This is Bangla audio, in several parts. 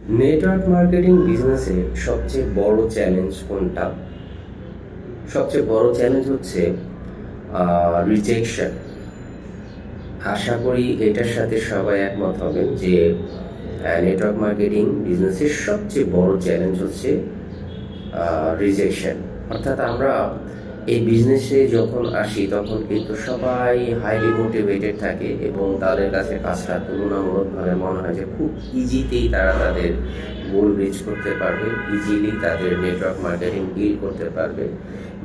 নেটওয়ার্ক মার্কেটিং বিজনেসে সবচেয়ে বড় চ্যালেঞ্জ কোনটা? সবচেয়ে বড় চ্যালেঞ্জ হচ্ছে রিজেকশন। আশা করি এটার সাথে সবাই একমত হবেন যে নেটওয়ার্ক মার্কেটিং বিজনেসের সবচেয়ে বড় চ্যালেঞ্জ হচ্ছে রিজেকশন। অর্থাৎ আমরা এই বিজনেসে যখন আসি তখন কিন্তু সবাই হাইলি মোটিভেটেড থাকে এবং তাদের কাছে কাজটা তুলনামূলকভাবে মনে হয় যে খুব ইজিতেই তারা তাদের গোল রিচ করতে পারবে, ইজিলি তাদের নেটওয়ার্ক মার্কেটিং ডিল করতে পারবে।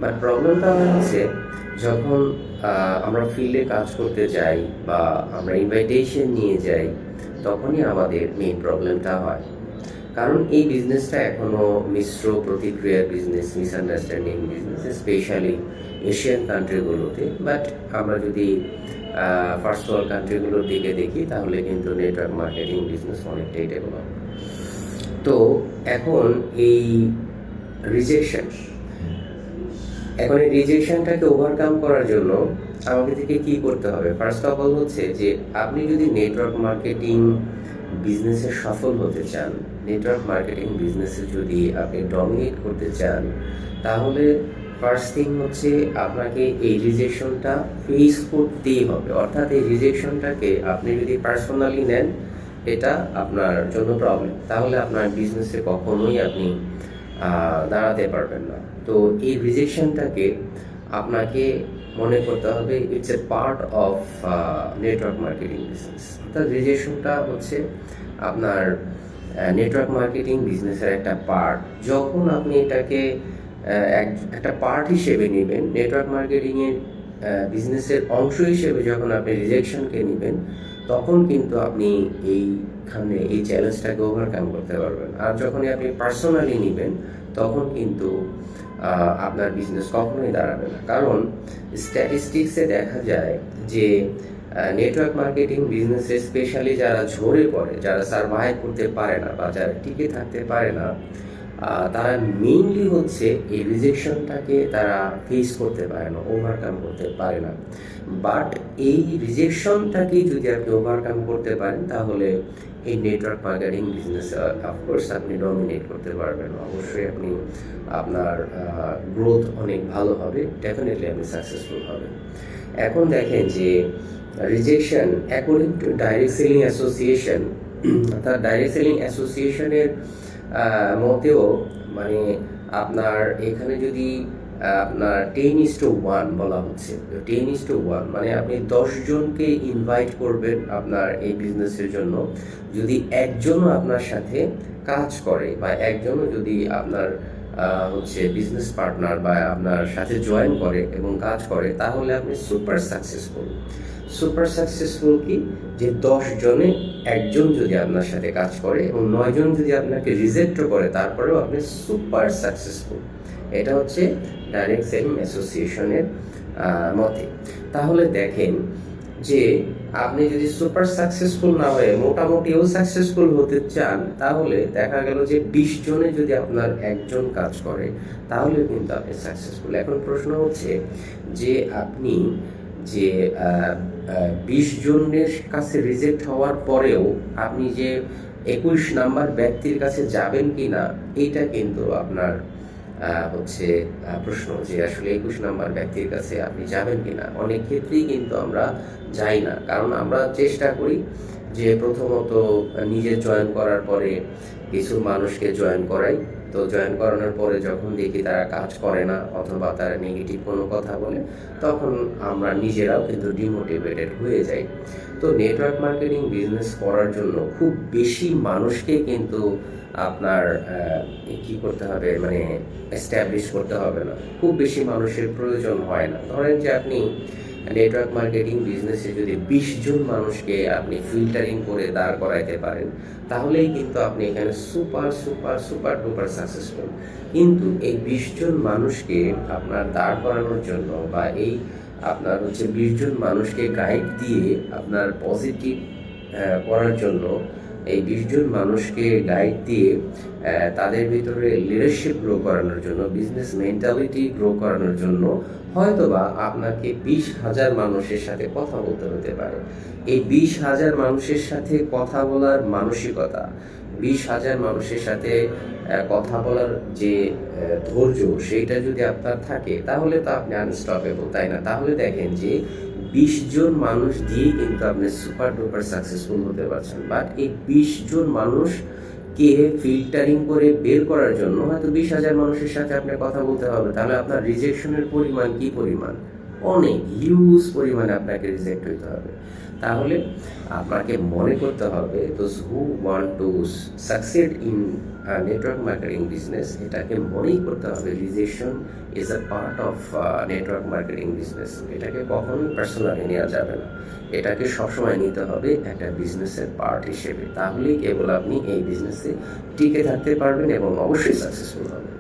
বাট প্রবলেমটা হচ্ছে যখন আমরা ফিল্ডে কাজ করতে যাই বা আমরা ইনভাইটেশন নিয়ে যাই, তখনই আমাদের মেইন প্রবলেমটা হয়। কারণ এই বিজনেসটা এখনও মিশ্র প্রতিক্রিয়ার business, misunderstanding business, especially Asian কান্ট্রিগুলোতে। বাট আমরা যদি ফার্স্ট ওয়ার্ল্ড কান্ট্রিগুলোর দিকে দেখি তাহলে কিন্তু নেটওয়ার্ক মার্কেটিং বিজনেস অনেকটাই ডেভেলপ। তো এখন এই রিজেকশন এখন এই রিজেকশনটাকে ওভারকাম করার জন্য আমাকে থেকে কি করতে হবে? ফার্স্ট অফ অল হচ্ছে যে আপনি যদি নেটওয়ার্ক মার্কেটিং বিজনেসে সফল হতে চান, নেটওয়ার্ক মার্কেটিং বিজনেসে যদি আপনি ডমিনেট করতে চান, তাহলে ফার্স্ট থিং হচ্ছে আপনাকে এই রিজেকশনটা ফেস করতেই হবে। অর্থাৎ এই রিজেকশনটাকে আপনি যদি পার্সোনালি নেন, এটা আপনার জন্য প্রবলেম, তাহলে আপনার বিজনেসে কখনোই আপনি দাঁড়াতে পারবেন না। তো এই রিজেকশনটাকে আপনাকে মনে করতে হবে it's a part of network marketing business. অর্থাৎ রিজেকশনটা হচ্ছে আপনার নেটওয়ার্ক মার্কেটিং বিজনেসের একটা পার্ট। যখন আপনি এটাকে একটা পার্ট হিসেবে নেবেন, নেটওয়ার্ক মার্কেটিংয়ের বিজনেসের অংশ হিসেবে যখন আপনি রিজেকশনকে নেবেন, তখন কিন্তু আপনি এইখানে এই চ্যালেঞ্জটাকে ওভারকাম করতে পারবেন। আর যখনই আপনি পার্সোনালি নেবেন, তখন কিন্তু আপনার বিজনেস কখনোই দাঁড়াবে না। কারণ স্ট্যাটিস্টিক্সে দেখা যায় যে নেটওয়ার্ক মার্কেটিং বিজনেসে স্পেশালি যারা ঝরে পড়ে, যারা সার্ভাইভ করতে পারে না বা যারা টিকে থাকতে পারে না, তারা মেইনলি হচ্ছে এই রিজেকশনটাকে তারা ফেস করতে পারে না, ওভারকাম করতে পারে না। বাট এই রিজেকশনটাকে যদি আপনি ওভারকাম করতে পারেন, তাহলে এই নেটওয়ার্ক মার্কেটিং বিজনেস অফকোর্স আপনি ডমিনেট করতে পারবেন। অবশ্যই আপনি আপনার গ্রোথ অনেক ভালো হবে, ডেফিনেটলি আপনি সাকসেসফুল হবেন। এখন দেখেন যে rejection according to direct selling association, অর্থাৎ ডাইরেক্ট সেলিং অ্যাসোসিয়েশনের মতেও মানে আপনার এখানে যদি আপনার 10:1 বলা হচ্ছে, 10:1 মানে আপনি 10 জনকে ইনভাইট করবেন আপনার এই বিজনেসের জন্য। যদি একজনও আপনার সাথে কাজ করে বা একজনও যদি আপনার হচ্ছে বিজনেস পার্টনার বা আপনার সাথে জয়েন করে এবং কাজ করে, তাহলে আপনি সুপার সাকসেসফুল। সুপার সাকসেসফুল কি? যে 10 জনে একজন যদি আপনার সাথে কাজ করে এবং 9 জন যদি আপনাকে রিজেক্টও করে, তারপরেও আপনি সুপার সাকসেসফুল। এটা হচ্ছে ডাইরেক্ট সেলিং অ্যাসোসিয়েশনের মতে। তাহলে দেখেন যে আপনি যদি সুপার সাকসেসফুল না হয়ে মোটামুটিও সাকসেসফুল হতে চান, তাহলে দেখা গেল যে 20 জনে যদি আপনার একজন কাজ করে, তাহলে কিন্তু আপনি সাকসেসফুল। এখন প্রশ্ন হচ্ছে যে আপনি যে 20 জনের কাছে রিজেক্ট হওয়ার পরেও আপনি যে 21 নাম্বার ব্যক্তির কাছে যাবেন কিনা, এইটা কিন্তু আপনার হচ্ছে প্রশ্ন, যে আসলে 21 নাম্বার ব্যক্তির কাছে আপনি যাবেন কিনা। অনেক ক্ষেত্রেই কিন্তু আমরা যাই না, কারণ আমরা চেষ্টা করি যে প্রথমত নিজে জয়েন করার পরে কিছু মানুষকে জয়েন করাই। তো জয়েন করানোর পরে যখন দেখি তারা কাজ করে না অথবা তারা নেগেটিভ কোনো কথা বলে, তখন আমরা নিজেরাও কিন্তু ডিমোটিভেটেড হয়ে যাই। তো নেটওয়ার্ক মার্কেটিং বিজনেস করার জন্য খুব বেশি মানুষকে কিন্তু আপনার কি করতে হবে, মানে এস্টাবলিশ করতে হবে না। খুব বেশি মানুষের প্রয়োজন হয় না। ধরেন যে আপনি নেটওয়ার্ক মার্কেটিং বিজনেসে যদি 20 জন মানুষকে আপনি ফিল্টারিং করে দাঁড় করাইতে পারেন, তাহলেই কিন্তু আপনি এখানে super super super duper successful. কিন্তু এই 20 জন মানুষকে আপনার দাঁড় করানোর জন্য বা এই আপনার হচ্ছে 20 জন মানুষকে গাইড দিয়ে আপনার পজিটিভ করার জন্য, এই 20 জন মানুষকে গাইড দিয়ে তাদের ভিতরে লিডারশিপ গ্রো করানোর জন্য, বিজনেস মেন্টালিটি গ্রো করানোর জন্য হয়তোবা আপনাকে 20,000 মানুষের সাথে কথা বলতে হতে পারে। এই 20,000 মানুষের সাথে কথা বলার মানসিকতা, 20,000 মানুষের সাথে কথা বলার যে ধৈর্য সেইটা যদি আপনার থাকে তাহলে তো আপনি আনস্টপেবল, তাই না? তাহলে দেখেন যে 20 জন মানুষ দিয়েই কিন্তু আপনি সুপার ডুপার সাকসেসফুল হতে পারছেন। বাট এই 20 জন মানুষকে ফিল্টারিং করে বের করার জন্য হয়তো 20,000 মানুষের সাথে আপনি কথা বলতে হবে। তাহলে আপনার রিজেকশনের পরিমাণ কি পরিমাণ? অনেক হিউজ পরিমাণে আপনাকে রিজেক্ট হইতে হবে। তাহলে আপনাকে মনে করতে হবে those who want to succeed in network marketing business, এটাকে মনেই করতে হবে rejection is a part of network marketing business. এটাকে কখনোই পার্সোনালি নেওয়া যাবে না, এটাকে সবসময় নিতে হবে একটা বিজনেসের পার্ট হিসেবে। তাহলেই কেবল আপনি এই বিজনেসে টিকে থাকতে পারবেন এবং অবশ্যই সাকসেসফুল হবেন।